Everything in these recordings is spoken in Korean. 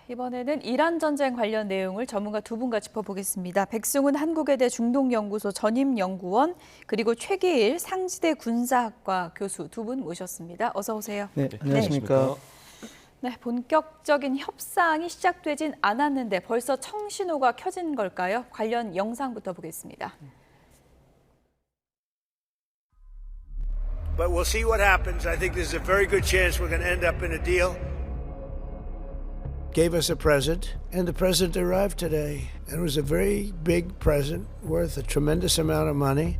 이번에는 이란 전쟁 관련 내용을 전문가 두 분과 짚어보겠습니다. 백승훈 한국외대 중동연구소 전임연구원 그리고 최기일 상지대 군사학과 교수 두 분 모셨습니다. 어서 오세요. 네, 안녕하십니까. 네, 본격적인 협상이 시작되진 않았는데 벌써 청신호가 켜진 걸까요? 관련 영상부터 보겠습니다. But we'll see what happens. I think there's a very good chance we're going to end up in a deal. Gave us a present, and the present arrived today. And it was a very big present worth a tremendous amount of money.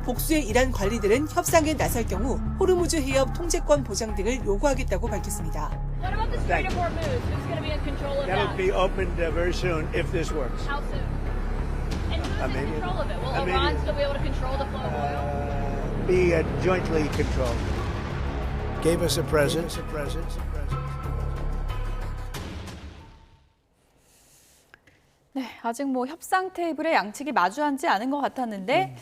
복수의 이란 관리들은 협상에 나설 경우 호르무즈 해협 통제권 보장 등을 요구하겠다고 밝혔습니다. What about the Strait of Hormuz? Who's going to be in control of That'll that? be opened very soon if this works. How soon? And who's in control of it? Will Iran still be able to control the flow of oil? Be jointly controlled. Gave us a present. 네, 아직 협상 테이블에 양측이 마주 앉지 않은 것 같았는데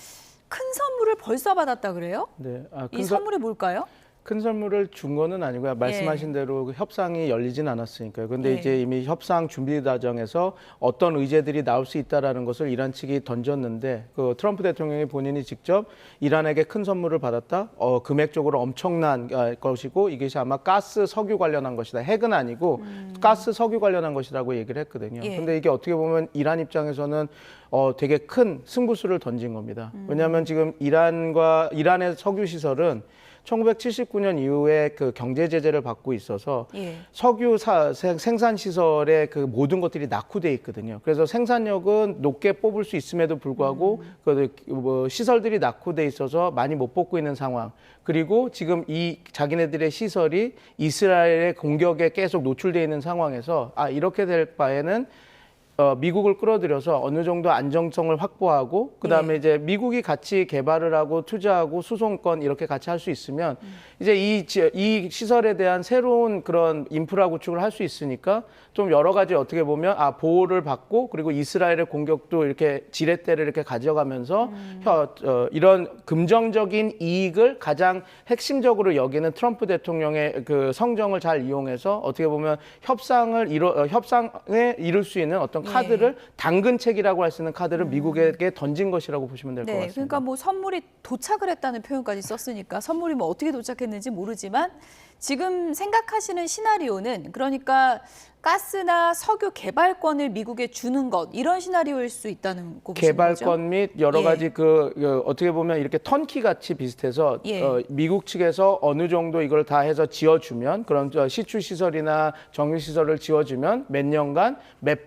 큰 선물을 벌써 받았다 그래요? 네, 이 선물이 뭘까요? 큰 선물을 준 거는 아니고요. 말씀하신 대로 협상이 열리진 않았으니까요. 그런데 이제 이미 협상 준비 과정에서 어떤 의제들이 나올 수 있다라는 것을 이란 측이 던졌는데 그 트럼프 대통령이 본인이 직접 이란에게 큰 선물을 받았다. 금액적으로 엄청난 것이고 이것이 아마 가스 석유 관련한 것이다. 핵은 아니고 가스 석유 관련한 것이라고 얘기를 했거든요. 그런데 이게 어떻게 보면 이란 입장에서는 되게 큰 승부수를 던진 겁니다. 왜냐하면 지금 이란의 석유 시설은 1979년 이후에 그 경제 제재를 받고 있어서 석유 생산 시설의 그 모든 것들이 낙후돼 있거든요. 그래서 생산력은 높게 뽑을 수 있음에도 불구하고 시설들이 낙후돼 있어서 많이 못 뽑고 있는 상황. 그리고 지금 이 자기네들의 시설이 이스라엘의 공격에 계속 노출돼 있는 상황에서 이렇게 될 바에는 미국을 끌어들여서 어느 정도 안정성을 확보하고 그다음에 이제 미국이 같이 개발을 하고 투자하고 수송권 이렇게 같이 할 수 있으면 이제 이 시설에 대한 새로운 그런 인프라 구축을 할 수 있으니까 좀 여러 가지 어떻게 보면 보호를 받고 그리고 이스라엘의 공격도 이렇게 지렛대를 이렇게 가져가면서 이런 금정적인 이익을 가장 핵심적으로 여기는 트럼프 대통령의 그 성정을 잘 이용해서 어떻게 보면 협상에 이룰 수 있는 어떤 카드를 당근책이라고 할 수 있는 카드를 미국에게 던진 것이라고 보시면 될 것 같습니다. 그러니까 선물이 도착을 했다는 표현까지 썼으니까 선물이 어떻게 도착했는지 모르지만 지금 생각하시는 시나리오는 그러니까 가스나 석유 개발권을 미국에 주는 것 이런 시나리오일 수 있다는 거죠. 개발권 및 여러 가지 어떻게 보면 이렇게 턴키 같이 비슷해서 미국 측에서 어느 정도 이걸 다 해서 지어주면 그런 시추 시설이나 정유 시설을 지어주면 몇 년간 몇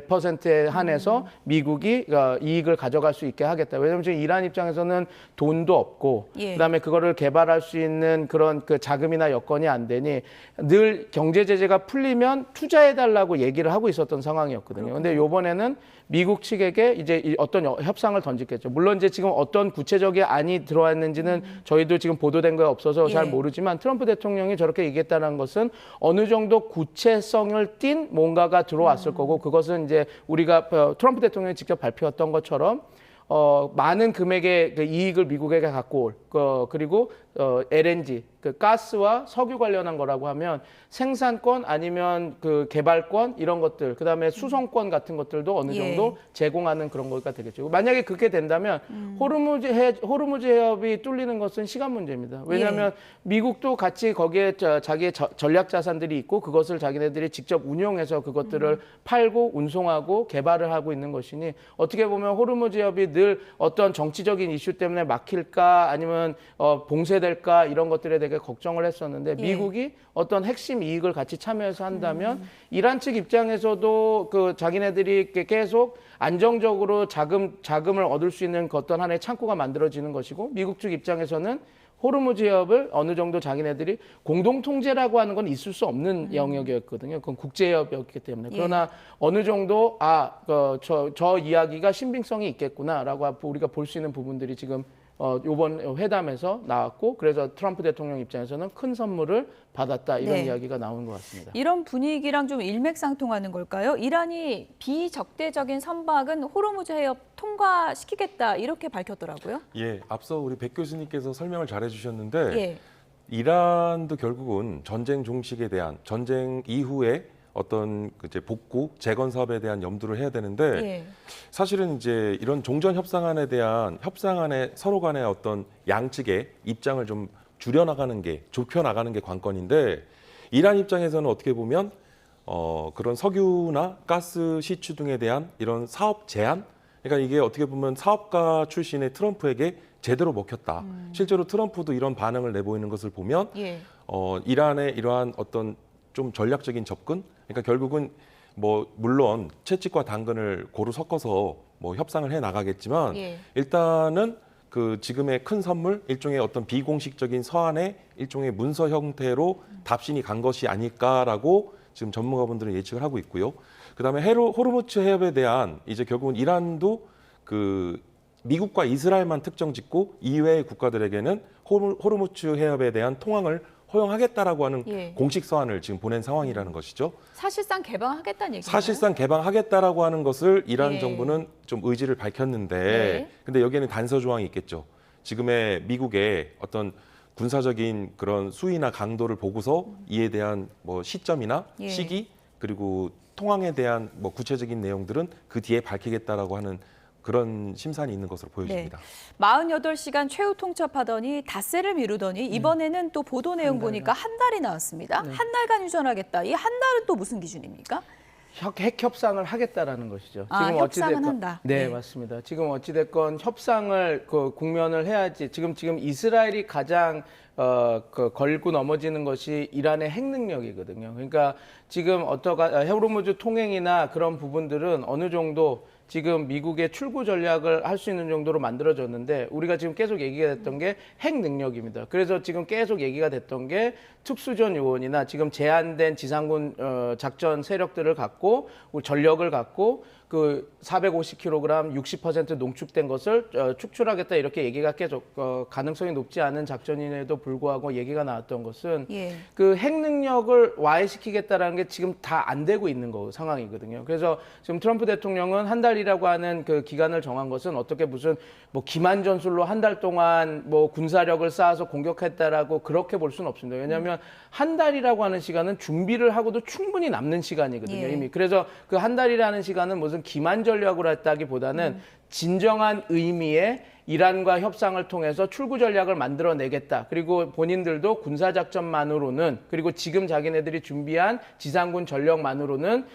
퍼센트에 한해서 미국이 이익을 가져갈 수 있게 하겠다. 왜냐하면 지금 이란 입장에서는 돈도 없고 그다음에 그거를 개발할 수 있는 그런 그 자금이나 여건이 안 되니 늘 경제 제재가 풀리면 투자해달라고 얘기를 하고 있었던 상황이었거든요. 그런데 이번에는 미국 측에게 이제 어떤 협상을 던지겠죠. 물론 이제 지금 어떤 구체적인 안이 들어왔는지는 저희도 지금 보도된 거 없어서 잘 모르지만 트럼프 대통령이 저렇게 얘기했다는 것은 어느 정도 구체성을 띈 뭔가가 들어왔을 거고 그것은 이제 우리가 트럼프 대통령이 직접 발표했던 것처럼 많은 금액의 그 이익을 미국에게 갖고 올 그리고 LNG 그 가스와 석유 관련한 거라고 하면 생산권 아니면 그 개발권 이런 것들 그다음에 수송권 같은 것들도 어느 정도 제공하는 그런 거가 되겠죠. 만약에 그렇게 된다면 호르무즈 해협이 뚫리는 것은 시간 문제입니다. 왜냐하면 미국도 같이 거기에 자기의 전략 자산들이 있고 그것을 자기네들이 직접 운용해서 그것들을 팔고 운송하고 개발을 하고 있는 것이니 어떻게 보면 호르무즈 해협이 늘 어떤 정치적인 이슈 때문에 막힐까 아니면 봉쇄될까 이런 것들에 대해 걱정을 했었는데 미국이 어떤 핵심 이익을 같이 참여해서 한다면 이란 측 입장에서도 그 자기네들이 계속 안정적으로 자금을 얻을 수 있는 어떤 하나의 창구가 만들어지는 것이고 미국 측 입장에서는 호르무즈 해협을 어느 정도 자기네들이 공동 통제라고 하는 건 있을 수 없는 영역이었거든요. 그건 국제 해협이었기 때문에. 그러나 어느 정도 저 이야기가 신빙성이 있겠구나라고 우리가 볼 수 있는 부분들이 지금 이번 회담에서 나왔고 그래서 트럼프 대통령 입장에서는 큰 선물을 받았다 이런 이야기가 나오는 것 같습니다. 이런 분위기랑 좀 일맥상통하는 걸까요? 이란이 비적대적인 선박은 호르무즈 해협 통과시키겠다 이렇게 밝혔더라고요. 앞서 우리 백 교수님께서 설명을 잘 해주셨는데 이란도 결국은 전쟁 종식에 대한 전쟁 이후에 어떤 이제 복구, 재건 사업에 대한 염두를 해야 되는데 예. 사실은 이제 이런 종전 협상안에 대한 협상안에 서로 간의 어떤 양측의 입장을 좀 줄여나가는 게, 좁혀나가는 게 관건인데 이란 입장에서는 어떻게 보면 그런 석유나 가스 시추 등에 대한 이런 사업 제한, 그러니까 이게 어떻게 보면 사업가 출신의 트럼프에게 제대로 먹혔다. 실제로 트럼프도 이런 반응을 내보이는 것을 보면 예. 이란의 이러한 어떤 좀 전략적인 접근, 그러니까 결국은 뭐 물론 채찍과 당근을 고루 섞어서 뭐 협상을 해 나가겠지만 예. 일단은 그 지금의 큰 선물, 일종의 어떤 비공식적인 서한의 일종의 문서 형태로 답신이 간 것이 아닐까라고 지금 전문가분들은 예측을 하고 있고요. 그다음에 호르무즈 해협에 대한 이제 결국은 이란도 그 미국과 이스라엘만 특정 짓고 이외의 국가들에게는 호르무즈 해협에 대한 통항을 허용하겠다라고 하는 예. 공식 서한을 지금 보낸 상황이라는 것이죠. 사실상 개방하겠다는 얘기죠. 사실상 개방하겠다라고 하는 것을 이란 예. 정부는 좀 의지를 밝혔는데 네. 근데 여기에는 단서 조항이 있겠죠. 지금의 미국의 어떤 군사적인 그런 수위나 강도를 보고서 이에 대한 뭐 시점이나 예. 시기 그리고 통항에 대한 뭐 구체적인 내용들은 그 뒤에 밝히겠다라고 하는 그런 심산이 있는 것으로 보여집니다. 48시간 최후 통첩하더니 닷새를 미루더니 이번에는 또 보도 내용 보니까 한 달이 나왔습니다. 한 달간 휴전하겠다. 이 한 달은 또 무슨 기준입니까? 핵 협상을 하겠다라는 것이죠. 아, 지금 협상은 어찌됐건, 한다. 네, 네. 맞습니다. 지금 어찌됐건 협상을 국면을 해야지. 지금 이스라엘이 가장 걸고 넘어지는 것이 이란의 핵 능력이거든요. 그러니까 지금 호르무즈 통행이나 그런 부분들은 어느 정도 지금 미국의 출구 전략을 할 수 있는 정도로 만들어졌는데 우리가 지금 계속 얘기가 됐던 게 핵 능력입니다. 그래서 지금 계속 얘기가 됐던 게 특수전 요원이나 지금 제한된 지상군 작전 세력들을 갖고 전력을 갖고 그 450kg 60% 농축된 것을 축출하겠다 이렇게 얘기가 계속 가능성이 높지 않은 작전임에도 불구하고 얘기가 나왔던 것은 예. 그 핵 능력을 와해시키겠다라는 게 지금 다 안 되고 있는 상황이거든요. 그래서 지금 트럼프 대통령은 한 달이라고 하는 그 기간을 정한 것은 어떻게 무슨 뭐 기만 전술로 한 달 동안 뭐 군사력을 쌓아서 공격했다라고 그렇게 볼 수는 없습니다. 왜냐하면 한 달이라고 하는 시간은 준비를 하고도 충분히 남는 시간이거든요. 예. 이미. 그래서 그 한 달이라는 시간은 무슨 기만 전략으로 했다기보다는 진정한 의미의 이란과 협상을 통해서 출구 전략을 만들어내겠다. 그리고 본인들도 군사작전만으로는 그리고 지금 자기네들이 준비한 지상군 전력만으로는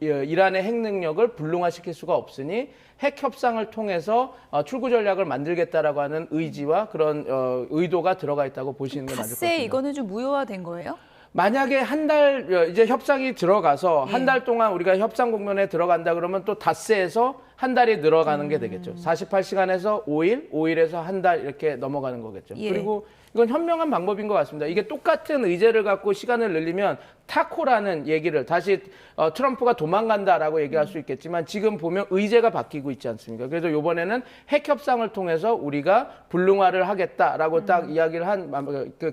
이란의 핵 능력을 불능화시킬 수가 없으니 핵 협상을 통해서 출구 전략을 만들겠다라고 하는 의지와 그런 의도가 들어가 있다고 보시는 게 맞을 것 닷새 같습니다. 이거는 좀 무효화된 거예요? 만약에 한 달 이제 협상이 들어가서 한 달 동안 우리가 협상 국면에 들어간다 그러면 또 닷새에서 한 달이 늘어가는 게 되겠죠. 48시간에서 5일, 5일에서 한 달 이렇게 넘어가는 거겠죠. 예. 그리고 이건 현명한 방법인 것 같습니다. 이게 똑같은 의제를 갖고 시간을 늘리면 타코라는 얘기를 다시 트럼프가 도망간다라고 얘기할 수 있겠지만 지금 보면 의제가 바뀌고 있지 않습니까? 그래서 이번에는 핵 협상을 통해서 우리가 불능화를 하겠다라고 딱 이야기를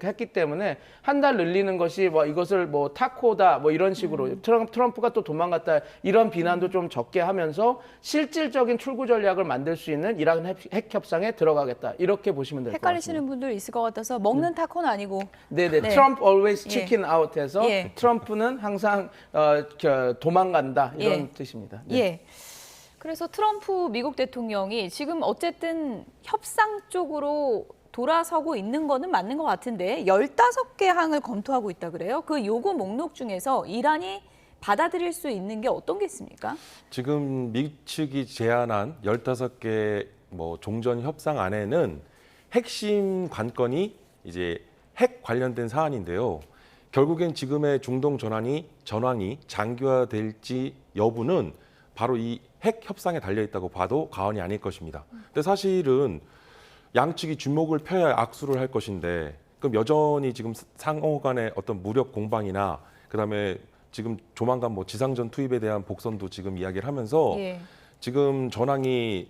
했기 때문에 한 달 늘리는 것이 뭐 이것을 뭐 타코다 뭐 이런 식으로 트럼프가 또 도망갔다 이런 비난도 좀 적게 하면서 실질적인 출구 전략을 만들 수 있는 이란 핵 협상에 들어가겠다 이렇게 보시면 될 것 같습니다. 헷갈리시는 분들 있을 것 같아서 먹는 타코는 아니고 네네. 네. 트럼프 always 예. chicken out해서 예. 트럼프는 항상 도망간다 이런 예. 뜻입니다. 네. 예. 그래서 트럼프 미국 대통령이 지금 어쨌든 협상 쪽으로 돌아서고 있는 거는 맞는 것 같은데 15개 항을 검토하고 있다 그래요. 그 요구 목록 중에서 이란이 받아들일 수 있는 게 어떤 게 있습니까? 지금 미 측이 제안한 15개 뭐 종전 협상 안에는 핵심 관건이 이제 핵 관련된 사안인데요. 결국엔 지금의 중동 전황이 장기화될지 여부는 바로 이 핵 협상에 달려 있다고 봐도 과언이 아닐 것입니다. 근데 사실은 양측이 주목을 펴야 악수를 할 것인데 그럼 여전히 지금 상호 간의 어떤 무력 공방이나 그다음에 지금 조만간 뭐 지상전 투입에 대한 복선도 지금 이야기를 하면서 예. 지금 전황이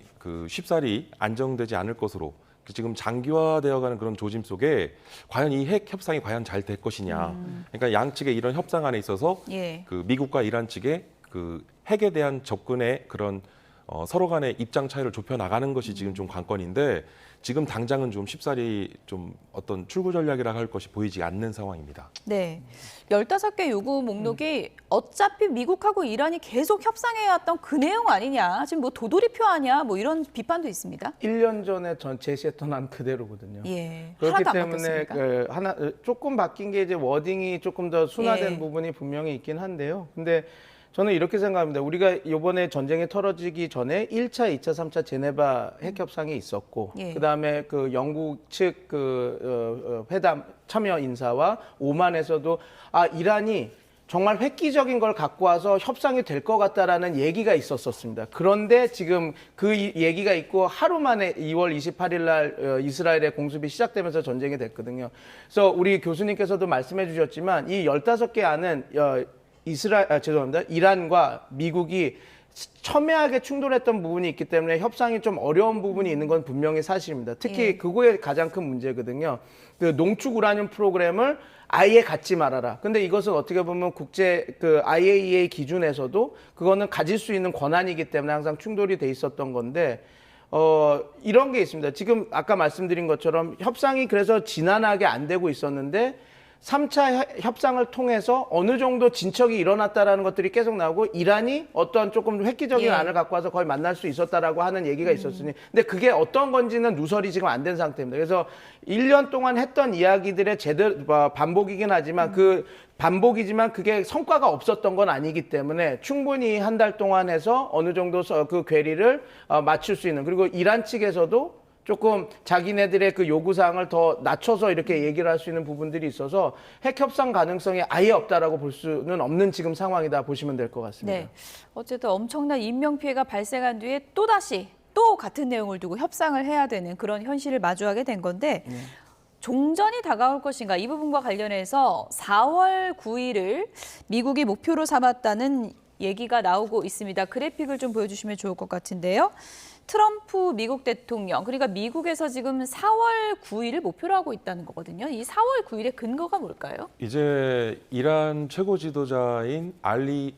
쉽사리 안정되지 않을 것으로 지금 장기화되어가는 그런 조짐 속에 과연 이 핵 협상이 과연 잘 될 것이냐. 그러니까 양측의 이런 협상안에 있어서 예. 그 미국과 이란 측의 그 핵에 대한 접근의 그런 서로 간의 입장 차이를 좁혀 나가는 것이 지금 좀 관건인데 지금 당장은 좀 쉽사리 좀 어떤 출구 전략이라 할 것이 보이지 않는 상황입니다. 네. 15개 요구 목록이 어차피 미국하고 이란이 계속 협상해왔던 그 내용 아니냐. 지금 뭐 도돌이표 아니야. 뭐 이런 비판도 있습니다. 1년 전에 전 제시했던 안 그대로거든요. 예. 그렇기 하나도 안 때문에 바뀌었습니까? 조금 바뀐 게 이제 워딩이 조금 더 순화된 예. 부분이 분명히 있긴 한데요. 근데 저는 이렇게 생각합니다. 우리가 이번에 전쟁이 털어지기 전에 1차, 2차, 3차 제네바 핵 협상이 있었고, 예. 그다음에 그 영국 측 회담 참여 인사와 오만에서도 이란이 정말 획기적인 걸 갖고 와서 협상이 될 것 같다라는 얘기가 있었습니다. 그런데 지금 그 얘기가 있고 하루 만에 2월 28일 날 이스라엘의 공습이 시작되면서 전쟁이 됐거든요. 그래서 우리 교수님께서도 말씀해 주셨지만 이 15개 안은 이란과 미국이 첨예하게 충돌했던 부분이 있기 때문에 협상이 좀 어려운 부분이 있는 건 분명히 사실입니다. 특히 예. 그거에 가장 큰 문제거든요. 그 농축 우라늄 프로그램을 아예 갖지 말아라. 근데 이것은 어떻게 보면 국제 IAEA 기준에서도 그거는 가질 수 있는 권한이기 때문에 항상 충돌이 돼 있었던 건데 이런 게 있습니다. 지금 아까 말씀드린 것처럼 협상이 그래서 진안하게 안 되고 있었는데 3차 협상을 통해서 어느 정도 진척이 일어났다라는 것들이 계속 나오고 이란이 어떤 조금 획기적인 예. 안을 갖고 와서 거의 만날 수 있었다라고 하는 얘기가 있었으니 근데 그게 어떤 건지는 누설이 지금 안 된 상태입니다. 그래서 1년 동안 했던 이야기들의 반복이긴 하지만 그 반복이지만 그게 성과가 없었던 건 아니기 때문에 충분히 한 달 동안 해서 어느 정도 그 괴리를 맞출 수 있는 그리고 이란 측에서도 조금 자기네들의 그 요구사항을 더 낮춰서 이렇게 얘기를 할 수 있는 부분들이 있어서 핵 협상 가능성이 아예 없다라고 볼 수는 없는 지금 상황이다 보시면 될 것 같습니다. 네. 어쨌든 엄청난 인명피해가 발생한 뒤에 또 같은 내용을 두고 협상을 해야 되는 그런 현실을 마주하게 된 건데 종전이 다가올 것인가 이 부분과 관련해서 4월 9일을 미국이 목표로 삼았다는 얘기가 나오고 있습니다. 그래픽을 좀 보여주시면 좋을 것 같은데요. 트럼프 미국 대통령, 그러니까 미국에서 지금 4월 9일을 목표로 하고 있다는 거거든요. 이 4월 9일의 근거가 뭘까요? 이제 이란 최고 지도자인 알리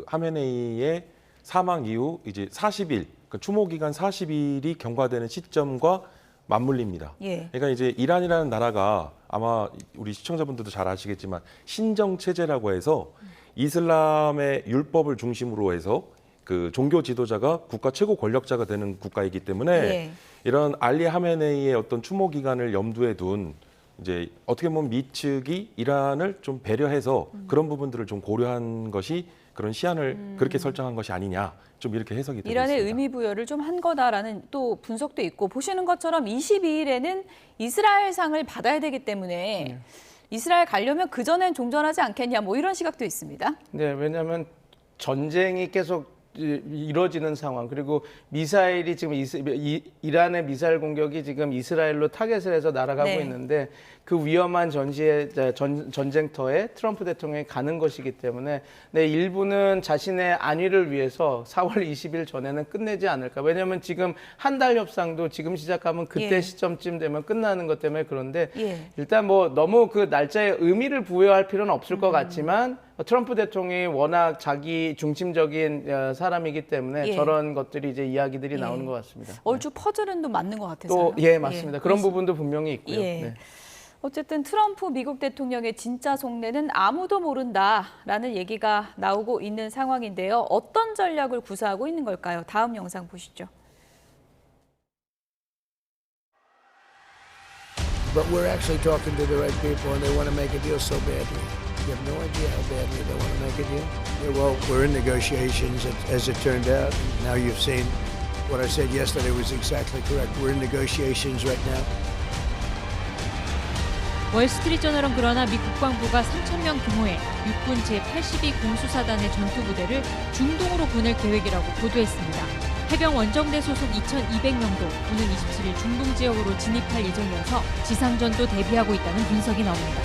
하메네이의 사망 이후 이제 40일, 추모 기간 40일이 경과되는 시점과 맞물립니다. 예. 그러니까 이제 이란이라는 나라가 아마 우리 시청자분들도 잘 아시겠지만 신정 체제라고 해서 이슬람의 율법을 중심으로 해서 그 종교 지도자가 국가 최고 권력자가 되는 국가이기 때문에 예. 이런 알리 하메네이의 어떤 추모 기간을 염두에 둔 이제 어떻게 보면 미 측이 이란을 좀 배려해서 그런 부분들을 좀 고려한 것이 그런 시한을 그렇게 설정한 것이 아니냐 좀 이렇게 해석이 되고 이란의 있습니다. 의미 부여를 좀 한 거다라는 또 분석도 있고 보시는 것처럼 22일에는 이스라엘상을 받아야 되기 때문에 이스라엘 가려면 그전엔 종전하지 않겠냐 뭐 이런 시각도 있습니다. 네, 왜냐하면 전쟁이 계속 이루어지는 상황 그리고 미사일이 지금 이란의 미사일 공격이 지금 이스라엘로 타겟을 해서 날아가고 네. 있는데 그 위험한 전쟁터에 트럼프 대통령이 가는 것이기 때문에 일부는 자신의 안위를 위해서 4월 20일 전에는 끝내지 않을까. 왜냐하면 지금 한 달 협상도 지금 시작하면 그때 예. 시점쯤 되면 끝나는 것 때문에 그런데 예. 일단 뭐 너무 그 날짜에 의미를 부여할 필요는 없을 것 같지만 트럼프 대통령이 워낙 자기 중심적인 사람이기 때문에 예. 저런 것들이 이제 이야기들이 예. 나오는 것 같습니다. 얼추 퍼즐은 또 맞는 것 같아서요. 또 맞습니다. 그런 부분도 분명히 있고요. 예. 네. 어쨌든 트럼프 미국 대통령의 진짜 속내는 아무도 모른다라는 얘기가 나오고 있는 상황인데요. 어떤 전략을 구사하고 있는 걸까요? 다음 영상 보시죠. But we're actually talking to the right people, and they want to make a deal so badly. You have no idea how badly they want to make a deal. Yeah, well, we're in negotiations, as it turned out. Now you've seen what I said yesterday was exactly correct. We're in negotiations right now. 월스트리트저널은 그러나 미 국방부가 3,000명 규모의 육군 제82 공수사단의 전투부대를 중동으로 보낼 계획이라고 보도했습니다. 해병 원정대 소속 2,200명도 오는 27일 중동 지역으로 진입할 예정이어서 지상전도 대비하고 있다는 분석이 나옵니다.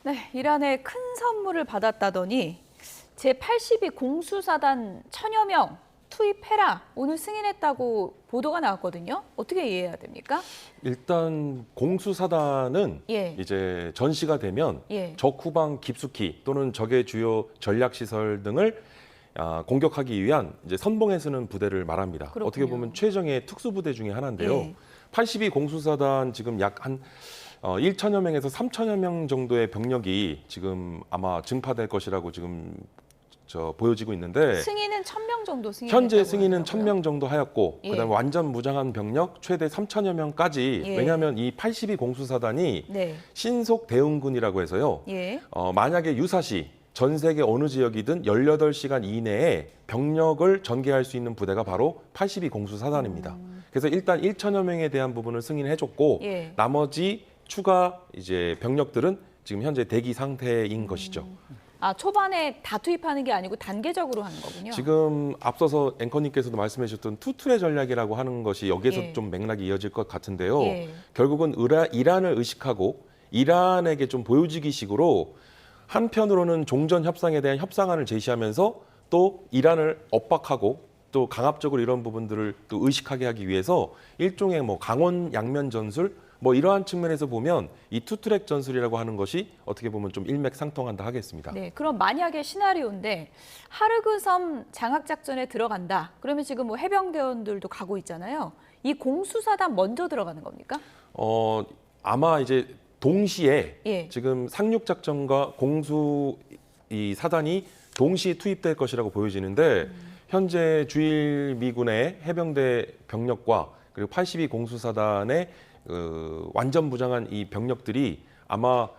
네, 이란의 큰 선물을 받았다더니 제82 공수사단 1,000여 명 투입해라. 오늘 승인했다고 보도가 나왔거든요. 어떻게 이해해야 됩니까? 일단 공수사단은 예. 이제 전시가 되면 예. 적 후방 깊숙이 또는 적의 주요 전략 시설 등을 공격하기 위한 이제 선봉에 서는 부대를 말합니다. 그렇군요. 어떻게 보면 최정예 특수부대 중에 하나인데요. 예. 82 공수사단 지금 약 한 1천여 명에서 3천여 명 정도의 병력이 지금 아마 증파될 것이라고 지금 보여지고 있는데 승인은 1,000명 정도 승인. 현재 승인은 1,000명 정도 하였고 예. 그다음에 완전 무장한 병력 최대 3천여 명까지 예. 왜냐하면 이 82 공수사단이 네. 신속 대응군이라고 해서요. 예. 만약에 유사시 전 세계 어느 지역이든 18시간 이내에 병력을 전개할 수 있는 부대가 바로 82 공수사단입니다. 그래서 일단 1천여 명에 대한 부분을 승인해줬고 예. 나머지 추가 이제 병력들은 지금 현재 대기 상태인 것이죠. 아, 초반에 다 투입하는 게 아니고 단계적으로 하는 거군요. 지금 앞서서 앵커님께서도 말씀해 주셨던 투툴의 전략이라고 하는 것이 여기에서 예. 좀 맥락이 이어질 것 같은데요. 예. 결국은 이란을 의식하고 이란에게 좀 보여주기 식으로 한편으로는 종전 협상에 대한 협상안을 제시하면서 또 이란을 억박하고 또 강압적으로 이런 부분들을 또 의식하게 하기 위해서 일종의 뭐 강원 양면 전술 뭐 이러한 측면에서 보면 이 투트랙 전술이라고 하는 것이 어떻게 보면 좀 일맥상통한다 하겠습니다. 네, 그럼 만약에 시나리오인데 하르그섬 장악작전에 들어간다. 그러면 지금 뭐 해병대원들도 가고 있잖아요. 이 공수사단 먼저 들어가는 겁니까? 아마 이제 동시에 예. 지금 상륙작전과 공수 이 사단이 동시에 투입될 것이라고 보여지는데 현재 주일 미군의 해병대 병력과 그리고 82 공수사단의 완전 무장한 이 병력들이 아마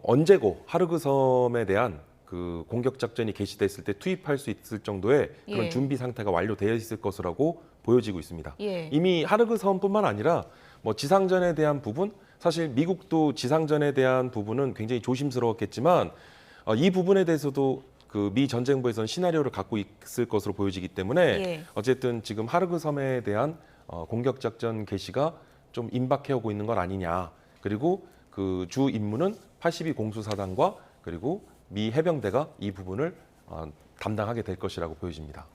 언제고 하르그섬에 대한 그 공격 작전이 개시됐을 때 투입할 수 있을 정도의 그런 예. 준비 상태가 완료되어 있을 것이라고 보여지고 있습니다. 예. 이미 하르그섬뿐만 아니라 뭐 지상전에 대한 부분, 사실 미국도 지상전에 대한 부분은 굉장히 조심스러웠겠지만 이 부분에 대해서도 그 미 전쟁부에서는 시나리오를 갖고 있을 것으로 보여지기 때문에 예. 어쨌든 지금 하르그섬에 대한 공격 작전 개시가 좀 임박해오고 있는 건 아니냐. 그리고 그 주 임무는 82 공수사단과 그리고 미 해병대가 이 부분을 담당하게 될 것이라고 보여집니다.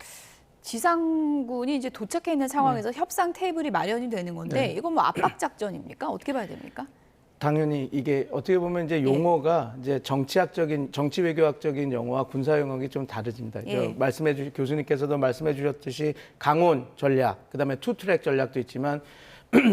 지상군이 이제 도착해 있는 상황에서 협상 테이블이 마련이 되는 건데 네. 이건 뭐 압박 작전입니까? 어떻게 봐야 됩니까? 당연히 이게 어떻게 보면 이제 용어가 이제 정치학적인 정치 외교학적인 용어와 군사 용어가 좀 다르집니다. 예. 말씀해 주신 교수님께서도 말씀해 주셨듯이 강온 전략, 그다음에 투트랙 전략도 있지만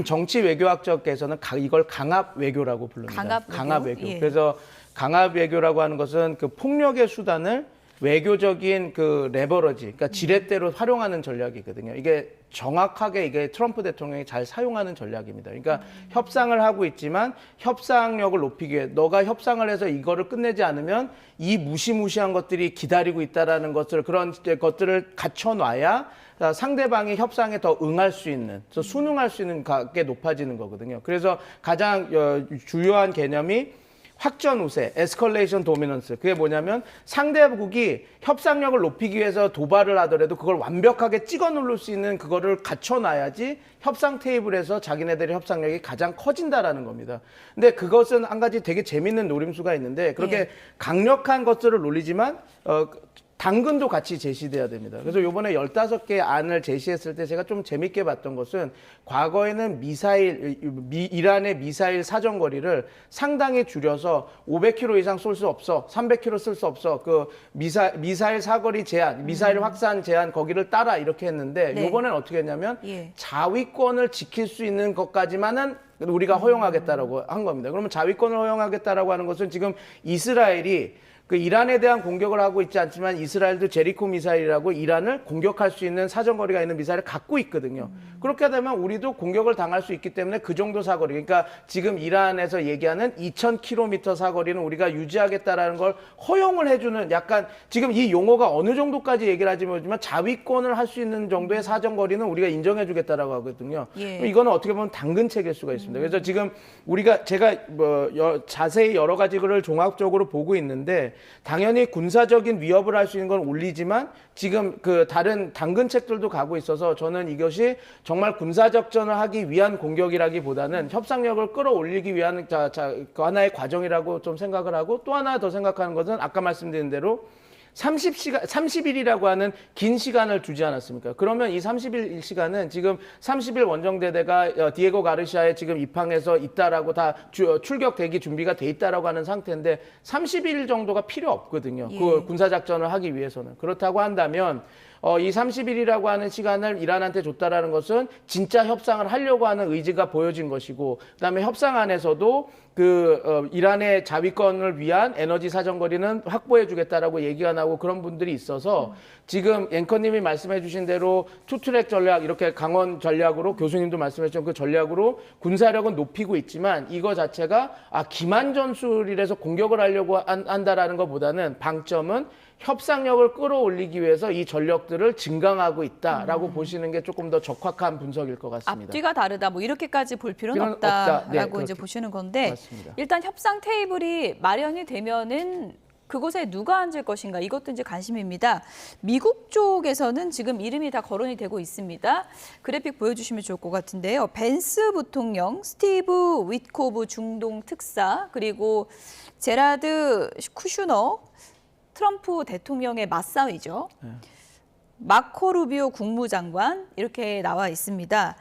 정치 외교학적에서는 이걸 강압 외교라고 부릅니다. 강압 외교? 예. 그래서 강압 외교라고 하는 것은 그 폭력의 수단을 외교적인 그 레버러지, 그러니까 지렛대로 활용하는 전략이거든요. 이게 정확하게 이게 트럼프 대통령이 잘 사용하는 전략입니다. 그러니까 협상을 하고 있지만 협상력을 높이기 위해 너가 협상을 해서 이거를 끝내지 않으면 이 무시무시한 것들이 기다리고 있다라는 것을 그런 것들을 갖춰놔야 상대방이 협상에 더 응할 수 있는, 순응할 수 있는 게 높아지는 거거든요. 그래서 가장 주요한 개념이 확전 우세, 에스컬레이션 도미넌스. 그게 뭐냐면 상대국이 협상력을 높이기 위해서 도발을 하더라도 그걸 완벽하게 찍어 누를 수 있는 그거를 갖춰놔야지 협상 테이블에서 자기네들의 협상력이 가장 커진다라는 겁니다. 근데 그것은 한 가지 되게 재밌는 노림수가 있는데 그렇게 예. 강력한 것들을 놀리지만 당근도 같이 제시돼야 됩니다. 그래서 이번에 15개 안을 제시했을 때 제가 좀 재밌게 봤던 것은 과거에는 이란의 미사일 사정거리를 상당히 줄여서 500km 이상 쏠 수 없어, 300km 쓸 수 없어, 그 미사일 사거리 제한, 미사일 확산 제한 거기를 따라 이렇게 했는데 네. 이번엔 어떻게 했냐면 예. 자위권을 지킬 수 있는 것까지만은 우리가 허용하겠다라고 한 겁니다. 그러면 자위권을 허용하겠다라고 하는 것은 지금 이스라엘이 그 이란에 대한 공격을 하고 있지 않지만 이스라엘도 제리코 미사일이라고 이란을 공격할 수 있는 사정거리가 있는 미사일을 갖고 있거든요. 그렇게 되면 우리도 공격을 당할 수 있기 때문에 그 정도 사거리, 그러니까 지금 이란에서 얘기하는 2,000km 사거리는 우리가 유지하겠다라는 걸 허용을 해주는 약간 지금 이 용어가 어느 정도까지 얘기를 하지 모르지만 자위권을 할 수 있는 정도의 사정거리는 우리가 인정해주겠다라고 하거든요. 예. 이거는 어떻게 보면 당근책일 수가 있습니다. 그래서 지금 제가 자세히 여러 가지를 종합적으로 보고 있는데 당연히 군사적인 위협을 할 수 있는 건 올리지만 지금 그 다른 당근책들도 가고 있어서 저는 이것이 정말 군사작전을 하기 위한 공격이라기보다는 협상력을 끌어올리기 위한 그 하나의 과정이라고 좀 생각을 하고 또 하나 더 생각하는 것은 아까 말씀드린 대로 30일이라고 하는 긴 시간을 두지 않았습니까? 그러면 이 30일 시간은 지금 30일 원정대대가 디에고 가르시아에 지금 입항해서 있다라고 다 출격 대기 준비가 돼 있다라고 하는 상태인데 30일 정도가 필요 없거든요. 예. 그 군사작전을 하기 위해서는. 그렇다고 한다면 이 30일이라고 하는 시간을 이란한테 줬다라는 것은 진짜 협상을 하려고 하는 의지가 보여진 것이고, 그다음에 협상 안에서도 이란의 자위권을 위한 에너지 사정거리는 확보해주겠다라고 얘기가 나오고 그런 분들이 있어서 지금 앵커님이 말씀해주신 대로 투트랙 전략, 이렇게 강원 전략으로, 교수님도 말씀해주신 그 전략으로 군사력은 높이고 있지만 이거 자체가 기만 전술이라서 공격을 하려고 한다라는 것보다는 방점은 협상력을 끌어올리기 위해서 이 전력들을 증강하고 있다라고 보시는 게 조금 더 적확한 분석일 것 같습니다. 앞뒤가 다르다. 뭐 이렇게까지 볼 필요는 필요는 없다라고 없다. 네, 이제 그렇게. 보시는 건데 맞습니다. 일단 협상 테이블이 마련이 되면은 그곳에 누가 앉을 것인가 이것도 이제 관심입니다. 미국 쪽에서는 지금 이름이 다 거론이 되고 있습니다. 그래픽 보여주시면 좋을 것 같은데요. 벤스 부통령, 스티브 위트코브 중동 특사, 그리고 제라드 쿠슈너, 트럼프 대통령의 맞사위죠. 마코 루비오 국무장관 이렇게 나와 있습니다.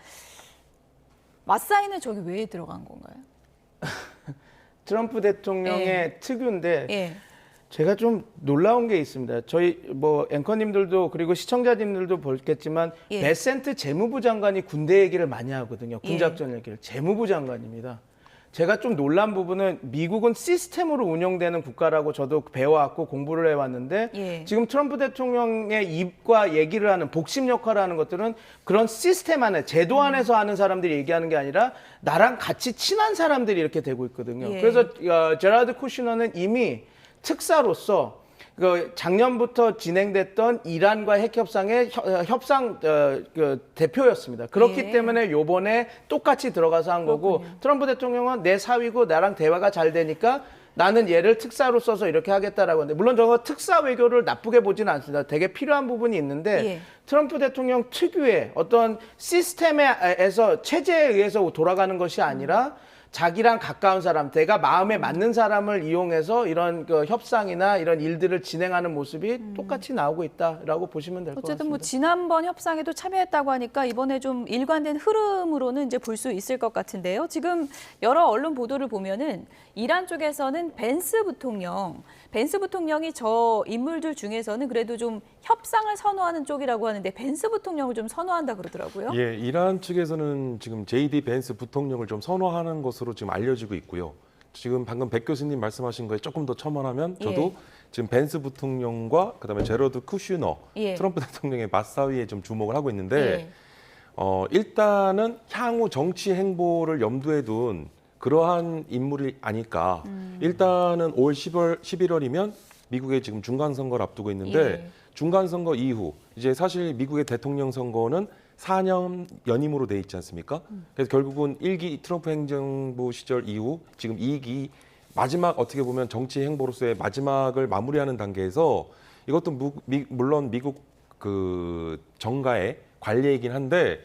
맞사위는 저기 왜 들어간 건가요? 트럼프 대통령의 특유인데 예. 제가 좀 놀라운 게 있습니다. 저희 뭐 앵커님들도 그리고 시청자님들도 보겠지만 예. 베센트 재무부 장관이 군대 얘기를 많이 하거든요. 예. 군작전 얘기를. 재무부 장관입니다. 제가 좀 놀란 부분은 미국은 시스템으로 운영되는 국가라고 저도 배워왔고 공부를 해왔는데 예. 지금 트럼프 대통령의 입과 얘기를 하는 복심 역할을 하는 것들은 그런 시스템 안에, 제도 안에서 하는 사람들이 얘기하는 게 아니라 나랑 같이 친한 사람들이 이렇게 되고 있거든요. 예. 그래서 제라드 쿠시너는 이미 특사로서 작년부터 진행됐던 이란과 핵 협상의 협상 대표였습니다. 그렇기 예. 때문에 요번에 똑같이 들어가서 한 거고, 트럼프 대통령은 내 사위고 나랑 대화가 잘 되니까 나는 얘를 특사로 써서 이렇게 하겠다라고 하는데, 물론 저거 특사 외교를 나쁘게 보지는 않습니다. 되게 필요한 부분이 있는데 예. 트럼프 대통령 특유의 어떤 시스템에서 체제에 의해서 돌아가는 것이 아니라 자기랑 가까운 사람, 내가 마음에 맞는 사람을 이용해서 이런 협상이나 이런 일들을 진행하는 모습이 똑같이 나오고 있다라고 보시면 될 것 같습니다. 어쨌든 뭐 지난번 협상에도 참여했다고 하니까 이번에 좀 일관된 흐름으로는 이제 볼 수 있을 것 같은데요. 지금 여러 언론 보도를 보면은 이란 쪽에서는 벤스 부통령이 저 인물들 중에서는 그래도 좀 협상을 선호하는 쪽이라고 하는데 벤스 부통령을 좀 선호한다 그러더라고요. 예, 이란 측에서는 지금 JD 벤스 부통령을 좀 선호하는 것으로 지금 알려지고 있고요. 지금 방금 백 교수님 말씀하신 거에 조금 더 첨언하면 저도 예. 지금 벤스 부통령과 그다음에 제러드 쿠슈너, 예. 트럼프 대통령의 맞사위에 좀 주목을 하고 있는데 예. 일단은 향후 정치 행보를 염두에 둔 그러한 인물이 아닐까. 일단은 올 11월이면 미국의 지금 중간 선거를 앞두고 있는데 예. 중간 선거 이후 이제 사실 미국의 대통령 선거는 4년 연임으로 돼 있지 않습니까? 그래서 결국은 1기 트럼프 행정부 시절 이후 지금 2기 마지막 어떻게 보면 정치 행보로서의 마지막을 마무리하는 단계에서 이것도 물론 미국 그 정가의 관례이긴 한데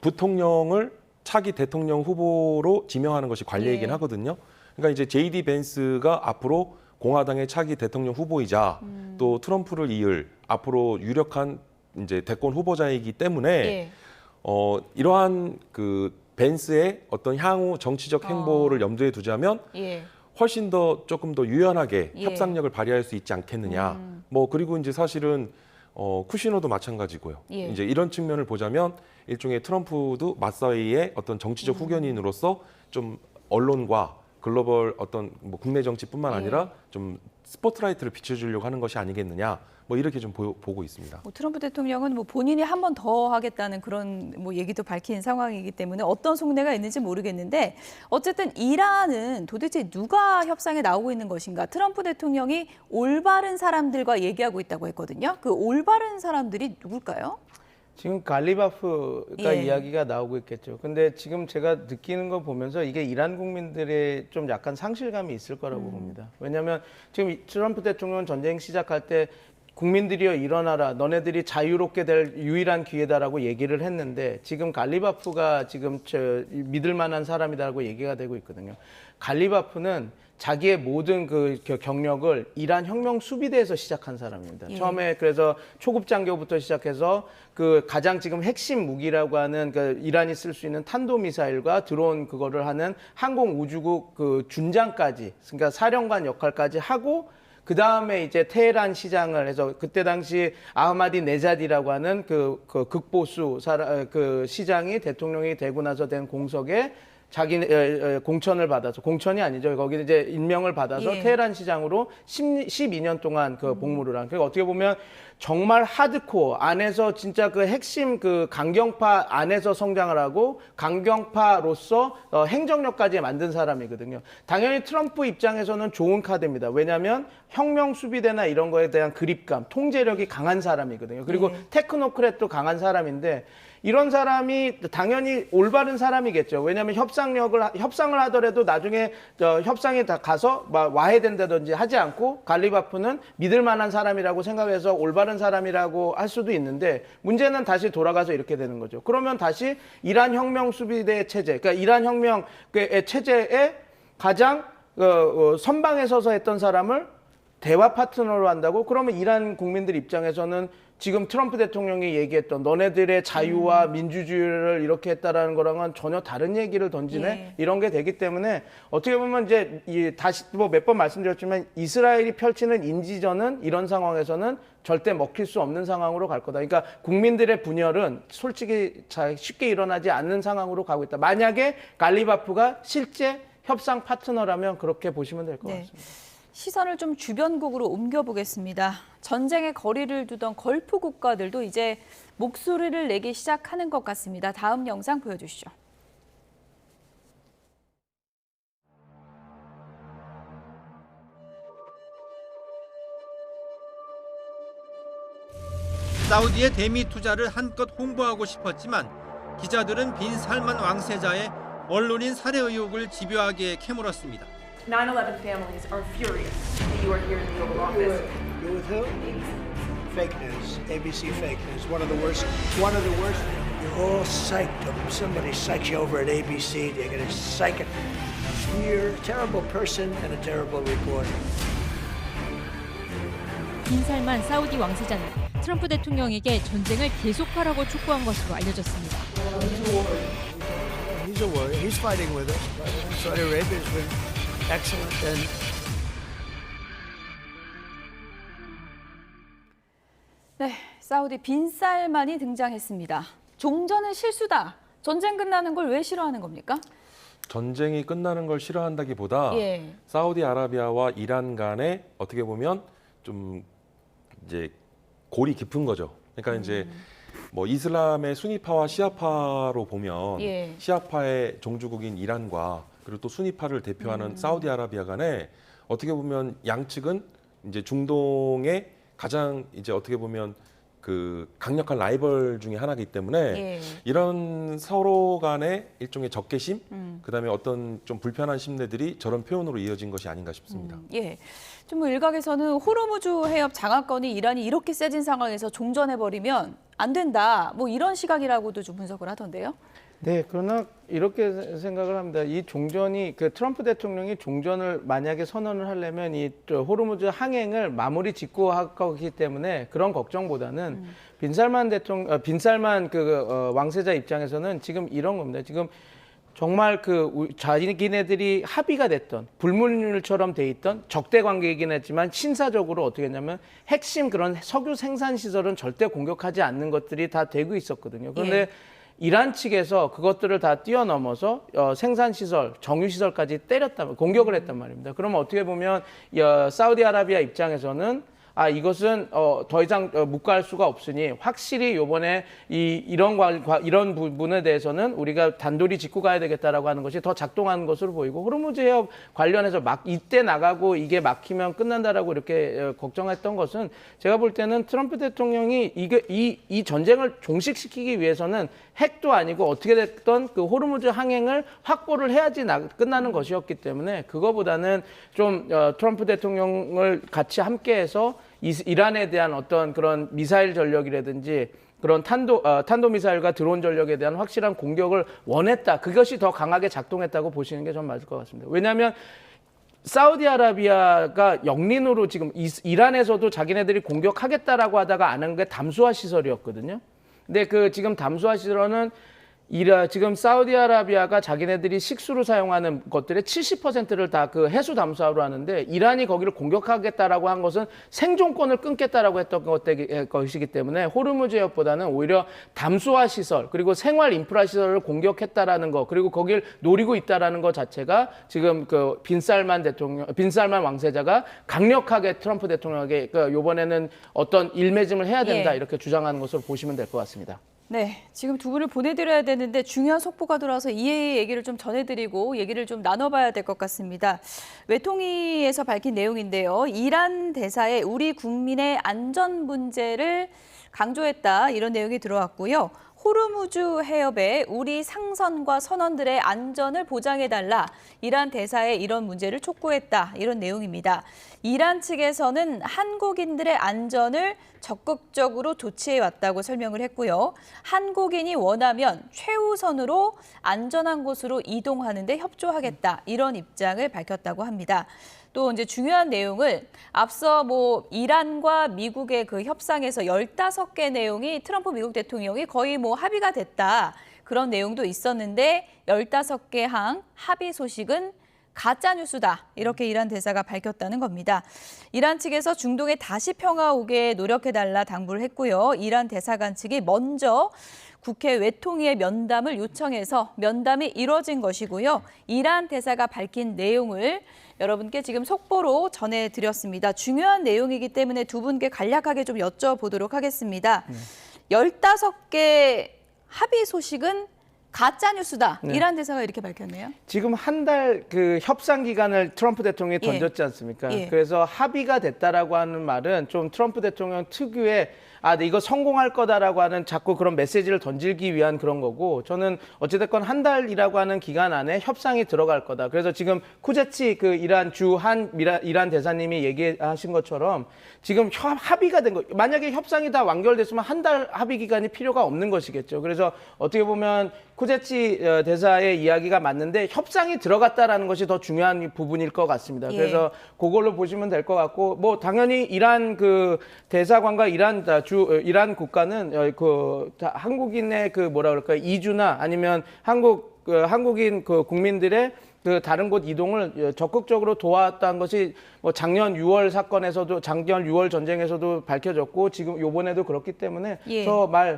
부통령을 차기 대통령 후보로 지명하는 것이 관례이긴 예. 하거든요. 그러니까 이제 JD 벤스가 앞으로 공화당의 차기 대통령 후보이자 또 트럼프를 이을 앞으로 유력한 이제 대권 후보자이기 때문에 예. 이러한 그 벤스의 어떤 향후 정치적 행보를 염두에 두자면 예. 훨씬 더 조금 더 유연하게 예. 협상력을 발휘할 수 있지 않겠느냐. 뭐 그리고 이제 사실은 쿠시너도 마찬가지고요. 예. 이제 이런 측면을 보자면 일종의 트럼프도 맞사위의 어떤 정치적 후견인으로서 좀 언론과 글로벌 어떤 뭐 국내 정치뿐만 예. 아니라 좀 스포트라이트를 비춰주려고 하는 것이 아니겠느냐. 뭐 이렇게 좀 보고 있습니다. 뭐 트럼프 대통령은 뭐 본인이 한 번 더 하겠다는 그런 뭐 얘기도 밝힌 상황이기 때문에 어떤 속내가 있는지 모르겠는데 어쨌든 이란은 도대체 누가 협상에 나오고 있는 것인가? 트럼프 대통령이 올바른 사람들과 얘기하고 있다고 했거든요. 그 올바른 사람들이 누굴까요? 지금 갈리바프가 예. 이야기가 나오고 있겠죠. 근데 지금 제가 느끼는 거 보면서 이게 이란 국민들의 좀 약간 상실감이 있을 거라고 봅니다. 왜냐하면 지금 트럼프 대통령은 전쟁 시작할 때 국민들이여 일어나라. 너네들이 자유롭게 될 유일한 기회다라고 얘기를 했는데 지금 갈리바프가 지금 믿을 만한 사람이다라고 얘기가 되고 있거든요. 갈리바프는 자기의 모든 그 경력을 이란 혁명 수비대에서 시작한 사람입니다. 예. 처음에 그래서 초급 장교부터 시작해서 그 가장 지금 핵심 무기라고 하는 그 이란이 쓸 수 있는 탄도 미사일과 드론 그거를 하는 항공 우주국 그 준장까지, 그러니까 사령관 역할까지 하고 그 다음에 이제 테헤란 시장을 해서 그때 당시 아흐마디 네자디라고 하는 그 극보수 그 시장이 대통령이 되고 나서 된 공석에 자기 공천을 받아서, 공천이 아니죠. 거기 이제 임명을 받아서 예. 테헤란 시장으로 12년 동안 그 복무를 한. 그러니까 어떻게 보면 정말 하드코어 안에서 진짜 그 핵심 그 강경파 안에서 성장을 하고 강경파로서 행정력까지 만든 사람이거든요. 당연히 트럼프 입장에서는 좋은 카드입니다. 왜냐하면 혁명 수비대나 이런 거에 대한 그립감, 통제력이 강한 사람이거든요. 그리고 테크노크렛도 강한 사람인데 이런 사람이 당연히 올바른 사람이겠죠. 왜냐하면 협상을 하더라도 나중에 협상에 다 가서 와해된다든지 하지 않고 갈리바프는 믿을 만한 사람이라고 생각해서 올바른 사람이라고 할 수도 있는데 문제는 다시 돌아가서 이렇게 되는 거죠. 그러면 다시 이란 혁명 수비대 체제, 그러니까 이란 혁명의 체제에 가장 선방에 서서 했던 사람을 대화 파트너로 한다고? 그러면 이란 국민들 입장에서는 지금 트럼프 대통령이 얘기했던 너네들의 자유와 민주주의를 이렇게 했다라는 거랑은 전혀 다른 얘기를 던지네? 예. 이런 게 되기 때문에 어떻게 보면 이제 다시 뭐 몇 번 말씀드렸지만 이스라엘이 펼치는 인지전은 이런 상황에서는 절대 먹힐 수 없는 상황으로 갈 거다. 그러니까 국민들의 분열은 솔직히 쉽게 일어나지 않는 상황으로 가고 있다. 만약에 갈리바프가 실제 협상 파트너라면 그렇게 보시면 될 것 네. 같습니다. 시선을 좀 주변국으로 옮겨보겠습니다. 전쟁에 거리를 두던 걸프 국가들도 이제 목소리를 내기 시작하는 것 같습니다. 다음 영상 보여주시죠. 사우디의 대미 투자를 한껏 홍보하고 싶었지만 기자들은 빈 살만 왕세자의 언론인 살해 의혹을 집요하게 캐물었습니다. 9/11 families are furious that you are here in the Oval Office. You with who? Fake news. ABC fake news. One of the worst. One of the worst. You're all psyched up. Somebody psychs you over at ABC. They're going to psych it. You're a terrible person and a terrible reporter. 빈살만 사우디 왕세자는 트럼프 대통령에게 전쟁을 계속하라고 촉구한 것으로 알려졌습니다. He's a warrior. He's fighting with us. Saudi Arabia's been excellent and 네, 사우디 빈살만이 등장했습니다. 종전은 실수다. 전쟁 끝나는 걸 왜 싫어하는 겁니까? 전쟁이 끝나는 걸 싫어한다기보다 예. 사우디아라비아와 이란 간에 어떻게 보면 좀 이제 골이 깊은 거죠. 그러니까 이제 뭐 이슬람의 수니파와 시아파로 보면 예. 시아파의 종주국인 이란과 그리고 또 수니파를 대표하는 사우디아라비아 간에 어떻게 보면 양측은 이제 중동의 가장 이제 어떻게 보면 그 강력한 라이벌 중에 하나이기 때문에 예. 이런 서로 간의 일종의 적개심, 그다음에 어떤 좀 불편한 심내들이 저런 표현으로 이어진 것이 아닌가 싶습니다. 예. 좀 뭐 일각에서는 호르무즈 해협 장악권이 이란이 이렇게 세진 상황에서 종전해버리면 안 된다. 뭐 이런 시각이라고도 좀 분석을 하던데요. 네, 그러나 이렇게 생각을 합니다. 이 종전이 그 트럼프 대통령이 종전을 만약에 선언을 하려면 이 호르무즈 항행을 마무리 짓고 할 거기 때문에 그런 걱정보다는 빈살만 왕세자 입장에서는 지금 이런 겁니다. 지금 정말 자기네들이 합의가 됐던 불문율처럼 돼 있던 적대 관계이긴 했지만 신사적으로 어떻게 했냐면 핵심 그런 석유 생산 시설은 절대 공격하지 않는 것들이 다 되고 있었거든요. 그런데 예. 이란 측에서 그것들을 다 뛰어넘어서 생산시설, 정유시설까지 공격을 했단 말입니다. 그러면 어떻게 보면 사우디아라비아 입장에서는 이것은 더 이상 묵과할 수가 없으니 확실히 이번에 이런 부분에 대해서는 우리가 단돌이 짚고 가야 되겠다라고 하는 것이 더 작동하는 것으로 보이고 호르무즈 해협 관련해서 이때 나가고 이게 막히면 끝난다라고 이렇게 걱정했던 것은 제가 볼 때는 트럼프 대통령이 이 전쟁을 종식시키기 위해서는 핵도 아니고 어떻게 됐던 그 호르무즈 항행을 확보를 해야지 끝나는 것이었기 때문에 그거보다는 좀 트럼프 대통령을 같이 함께해서 이란에 대한 어떤 그런 미사일 전력이라든지 그런 탄도미사일과 드론 전력에 대한 확실한 공격을 원했다. 그것이 더 강하게 작동했다고 보시는 게 좀 맞을 것 같습니다. 왜냐하면 사우디아라비아가 영린으로 지금 이란에서도 자기네들이 공격하겠다라고 하다가 안 한 게 담수화 시설이었거든요. 근데 그 지금 담수화 시설은 지금 사우디아라비아가 자기네들이 식수로 사용하는 것들의 70%를 다 그 해수 담수화로 하는데 이란이 거기를 공격하겠다라고 한 것은 생존권을 끊겠다라고 했던 것이기 때문에 호르무즈 해협보다는 오히려 담수화 시설 그리고 생활 인프라 시설을 공격했다라는 거 그리고 거길 노리고 있다라는 것 자체가 지금 그 빈살만 왕세자가 강력하게 트럼프 대통령에게 이번에는 어떤 일매짐을 해야 된다 이렇게 주장하는 것으로 보시면 될 것 같습니다. 네, 지금 두 분을 보내드려야 되는데 중요한 속보가 들어와서 이 얘기를 좀 전해드리고 얘기를 좀 나눠봐야 될 것 같습니다. 외통위에서 밝힌 내용인데요. 이란 대사에 우리 국민의 안전 문제를 강조했다 이런 내용이 들어왔고요. 호르무즈 해협에 우리 상선과 선원들의 안전을 보장해달라. 이란 대사에 이런 문제를 촉구했다. 이런 내용입니다. 이란 측에서는 한국인들의 안전을 적극적으로 조치해왔다고 설명을 했고요. 한국인이 원하면 최우선으로 안전한 곳으로 이동하는 데 협조하겠다. 이런 입장을 밝혔다고 합니다. 또 이제 중요한 내용을 앞서 이란과 미국의 그 협상에서 15개 내용이 트럼프 미국 대통령이 거의 합의가 됐다. 그런 내용도 있었는데 15개 항 합의 소식은 가짜 뉴스다. 이렇게 이란 대사가 밝혔다는 겁니다. 이란 측에서 중동에 다시 평화 오게 노력해달라 당부를 했고요. 이란 대사관 측이 먼저 국회 외통위의 면담을 요청해서 면담이 이뤄진 것이고요. 이란 대사가 밝힌 내용을 여러분께 지금 속보로 전해드렸습니다. 중요한 내용이기 때문에 두 분께 간략하게 좀 여쭤보도록 하겠습니다. 15개 합의 소식은 가짜 뉴스다. 이란 대사가 이렇게 밝혔네요. 지금 한 달 그 협상 기간을 트럼프 대통령이 던졌지 않습니까? 그래서 합의가 됐다라고 하는 말은 좀 트럼프 대통령 특유의 이거 성공할 거다라고 하는 자꾸 그런 메시지를 던지기 위한 그런 거고 저는 어찌됐건 한 달이라고 하는 기간 안에 협상이 들어갈 거다. 그래서 지금 쿠제치 그 이란 이란 대사님이 얘기하신 것처럼 지금 합의가 된 거 만약에 협상이 다 완결됐으면 한 달 합의 기간이 필요가 없는 것이겠죠. 그래서 어떻게 보면 쿠제치 대사의 이야기가 맞는데 협상이 들어갔다라는 것이 더 중요한 부분일 것 같습니다. 그래서 그걸로 보시면 될 것 같고 당연히 이란 그 대사관과 이란 국가는 한국인의 이주나 아니면 한국인 국민들의 그 다른 곳 이동을 적극적으로 도왔다는 것이 작년 6월 전쟁에서도 밝혀졌고 지금 요번에도 그렇기 때문에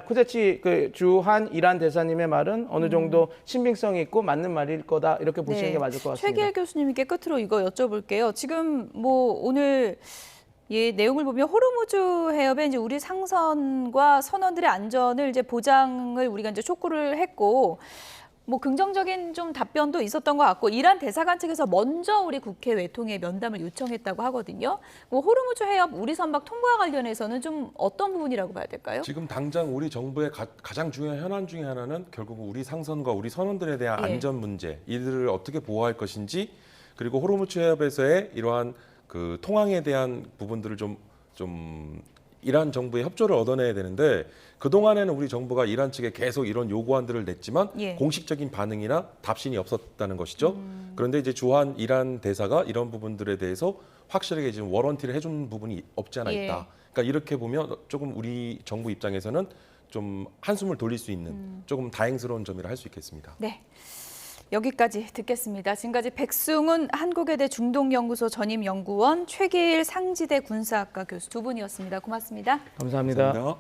쿠제치 그 주한 이란 대사님의 말은 어느 정도 신빙성이 있고 맞는 말일 거다 이렇게 보시는 게 맞을 것 같습니다. 최기일 교수님께 끝으로 이거 여쭤볼게요. 지금 오늘 내용을 보면 호르무즈 해협에 이제 우리 상선과 선원들의 안전을 이제 보장을 우리가 이제 촉구를 했고 긍정적인 좀 답변도 있었던 것 같고 이란 대사관 측에서 먼저 우리 국회 외통위에 면담을 요청했다고 하거든요. 호르무즈 해협 우리 선박 통과와 관련해서는 좀 어떤 부분이라고 봐야 될까요? 지금 당장 우리 정부의 가장 중요한 현안 중에 하나는 결국 우리 상선과 우리 선원들에 대한 안전 문제, 이들을 어떻게 보호할 것인지 그리고 호르무즈 해협에서의 이러한 그 통항에 대한 부분들을 좀 이란 정부의 협조를 얻어내야 되는데 그동안에는 우리 정부가 이란 측에 계속 이런 요구안들을 냈지만 공식적인 반응이나 답신이 없었다는 것이죠. 그런데 이제 주한 이란 대사가 이런 부분들에 대해서 확실하게 지금 워런티를 해준 부분이 없지 않아 있다. 그러니까 이렇게 보면 조금 우리 정부 입장에서는 좀 한숨을 돌릴 수 있는 조금 다행스러운 점이라 할 수 있겠습니다. 네. 여기까지 듣겠습니다. 지금까지 백승훈 한국외대 중동연구소 전임연구원, 최기일 상지대 군사학과 교수 두 분이었습니다. 고맙습니다. 감사합니다.